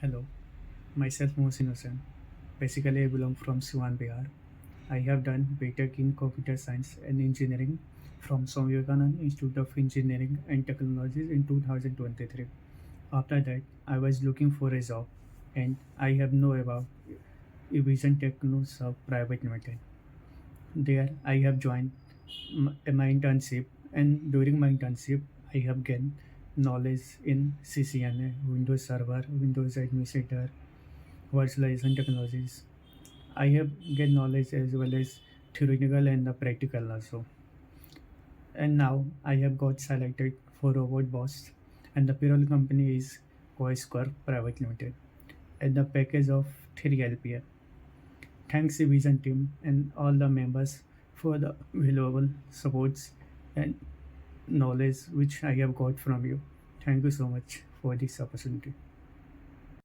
Hello, myself Mohseen Hussain. Basically, I belong from Siwan, Bihar. I have done BTech in Computer Science and Engineering from Swami Vivekanand Institute of Engineering and Technologies in 2023. After that, I was looking for a job and I have know about Evision Technoserve Pvt Ltd. There, I have joined my internship, and during my internship, I have gained knowledge in CCNA, Windows Server, Windows Administrator, virtualization technologies. I have gained knowledge as well as theoretical and the practical also. And now I have got selected for robot boss, and the payroll company is PoY Private Limited at the package of 3 LPA. Thanks Evision team and all the members for the valuable supports and knowledge which I have got from you. Thank you so much for this opportunity.